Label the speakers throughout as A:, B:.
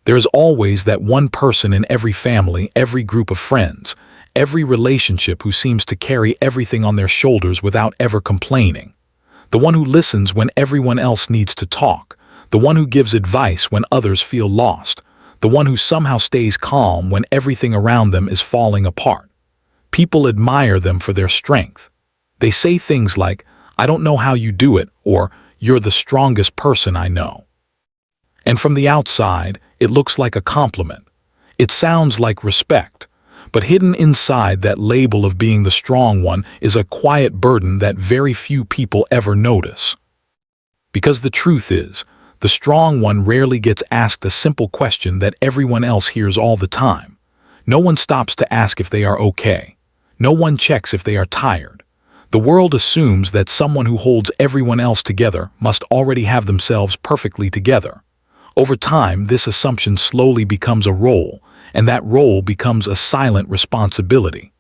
A: There is always that one person in every family, every group of friends, every relationship who seems to carry everything on their shoulders without ever complaining. The one who listens when everyone else needs to talk, the one who gives advice when others feel lost, the one who somehow stays calm when everything around them is falling apart. People admire them for their strength. They say things like, "I don't know how you do it," or "You're the strongest person I know." And from the outside, it looks like a compliment. It sounds like respect. But hidden inside that label of being the strong one is a quiet burden that very few people ever notice. Because the truth is, the strong one rarely gets asked a simple question that everyone else hears all the time. No one stops to ask if they are okay. No one checks if they are tired. The world assumes that someone who holds everyone else together must already have themselves perfectly together. Over time, this assumption slowly becomes a role, and that role becomes a silent responsibility.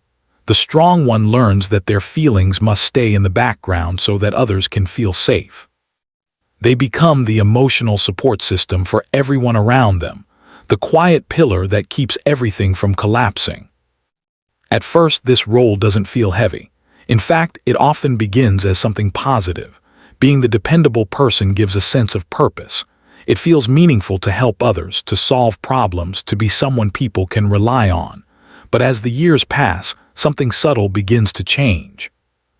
A: The strong one learns that their feelings must stay in the background so that others can feel safe. They become the emotional support system for everyone around them, the quiet pillar that keeps everything from collapsing. At first, this role doesn't feel heavy. In fact, it often begins as something positive. Being the dependable person gives a sense of purpose. It feels meaningful to help others, to solve problems, to be someone people can rely on. But as the years pass, something subtle begins to change.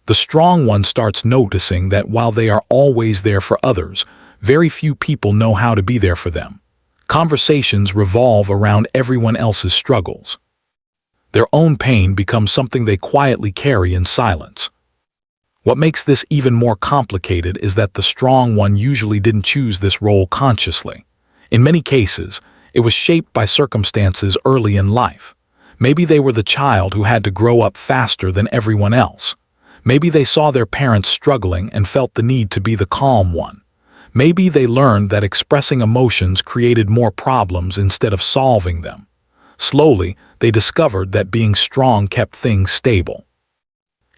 A: The strong one starts noticing that while they are always there for others, very few people know how to be there for them. Conversations revolve around everyone else's struggles. Their own pain becomes something they quietly carry in silence. What makes this even more complicated is that the strong one usually didn't choose this role consciously. In many cases, it was shaped by circumstances early in life. Maybe they were the child who had to grow up faster than everyone else. Maybe they saw their parents struggling and felt the need to be the calm one. Maybe they learned that expressing emotions created more problems instead of solving them. Slowly, they discovered that being strong kept things stable.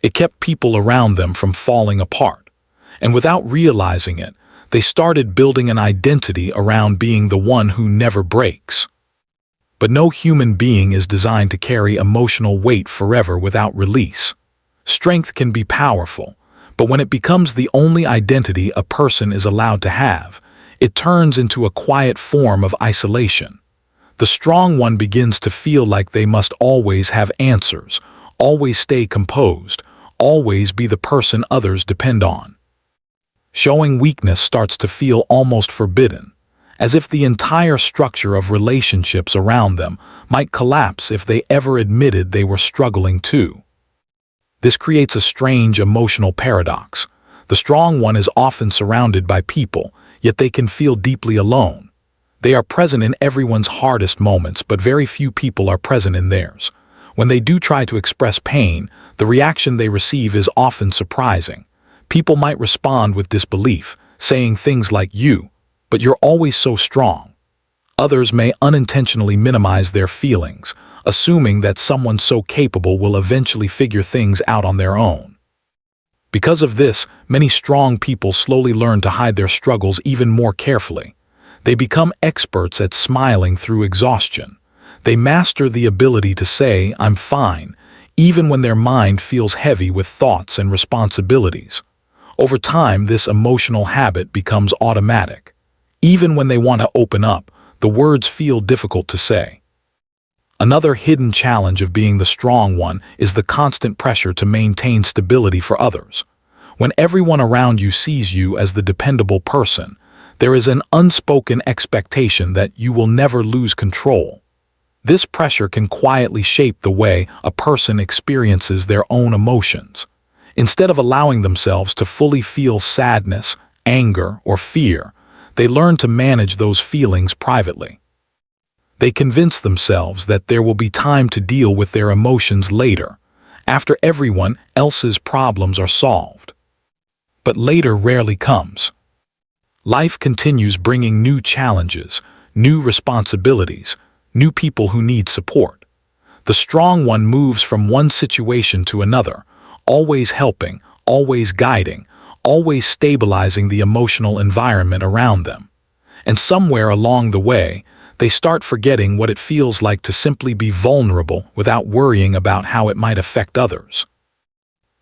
A: It kept people around them from falling apart. And without realizing it, they started building an identity around being the one who never breaks. But no human being is designed to carry emotional weight forever without release. Strength can be powerful, but when it becomes the only identity a person is allowed to have, it turns into a quiet form of isolation. The strong one begins to feel like they must always have answers, always stay composed, always be the person others depend on. Showing weakness starts to feel almost forbidden, as if the entire structure of relationships around them might collapse if they ever admitted they were struggling too. This creates a strange emotional paradox. The strong one is often surrounded by people, yet they can feel deeply alone. They are present in everyone's hardest moments, but very few people are present in theirs. When they do try to express pain, the reaction they receive is often surprising. People might respond with disbelief, saying things like, but you're always so strong." Others may unintentionally minimize their feelings, assuming that someone so capable will eventually figure things out on their own. Because of this, many strong people slowly learn to hide their struggles even more carefully. They become experts at smiling through exhaustion. They master the ability to say, "I'm fine," even when their mind feels heavy with thoughts and responsibilities. Over time, this emotional habit becomes automatic. Even when they want to open up, the words feel difficult to say. Another hidden challenge of being the strong one is the constant pressure to maintain stability for others. When everyone around you sees you as the dependable person, there is an unspoken expectation that you will never lose control. This pressure can quietly shape the way a person experiences their own emotions. Instead of allowing themselves to fully feel sadness, anger, or fear, they learn to manage those feelings privately. They convince themselves that there will be time to deal with their emotions later, after everyone else's problems are solved. But later rarely comes. Life continues bringing new challenges, new responsibilities, new people who need support. The strong one moves from one situation to another, always helping, always guiding, always stabilizing the emotional environment around them. And somewhere along the way, They start forgetting what it feels like to simply be vulnerable without worrying about how it might affect others.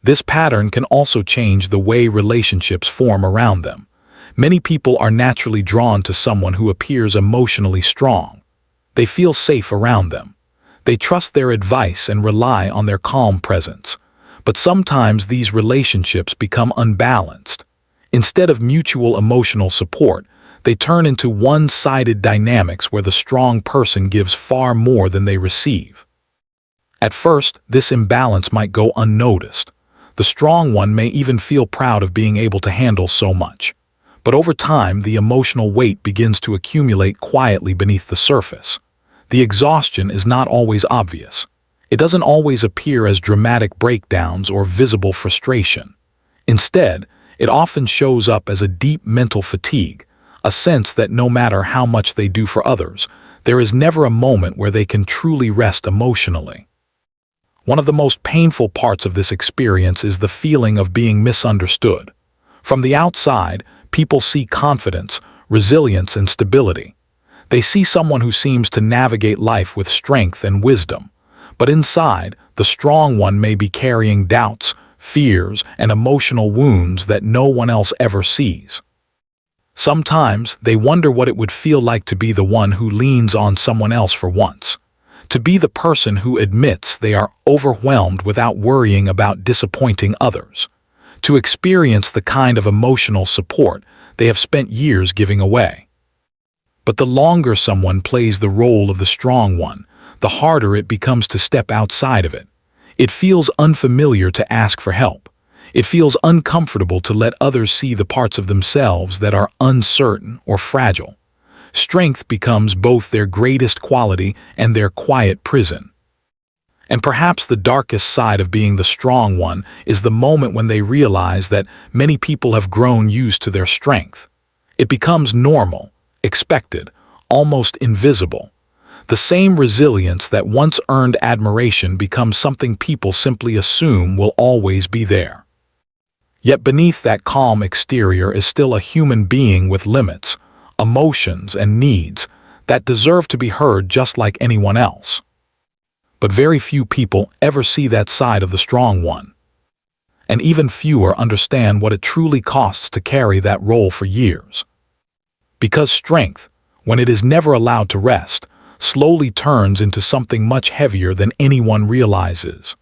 A: This pattern can also change the way relationships form around them. Many people are naturally drawn to someone who appears emotionally strong. They feel safe around them. They trust their advice and rely on their calm presence. But sometimes these relationships become unbalanced. Instead of mutual emotional support, they turn into one-sided dynamics where the strong person gives far more than they receive. At first, this imbalance might go unnoticed. The strong one may even feel proud of being able to handle so much. But over time, the emotional weight begins to accumulate quietly beneath the surface. The exhaustion is not always obvious. It doesn't always appear as dramatic breakdowns or visible frustration. Instead, it often shows up as a deep mental fatigue, a sense that no matter how much they do for others, there is never a moment where they can truly rest emotionally. One of the most painful parts of this experience is the feeling of being misunderstood. From the outside, people see confidence, resilience, and stability. They see someone who seems to navigate life with strength and wisdom. But inside, the strong one may be carrying doubts, fears, and emotional wounds that no one else ever sees. Sometimes they wonder what it would feel like to be the one who leans on someone else for once. To be the person who admits they are overwhelmed without worrying about disappointing others. To experience the kind of emotional support they have spent years giving away. But the longer someone plays the role of the strong one, the harder it becomes to step outside of it. It feels unfamiliar to ask for help. It feels uncomfortable to let others see the parts of themselves that are uncertain or fragile. Strength becomes both their greatest quality and their quiet prison. And perhaps the darkest side of being the strong one is the moment when they realize that many people have grown used to their strength. It becomes normal, expected, almost invisible. The same resilience that once earned admiration becomes something people simply assume will always be there. Yet beneath that calm exterior is still a human being with limits, emotions, and needs that deserve to be heard just like anyone else. But very few people ever see that side of the strong one. And even fewer understand what it truly costs to carry that role for years. Because strength, when it is never allowed to rest, slowly turns into something much heavier than anyone realizes.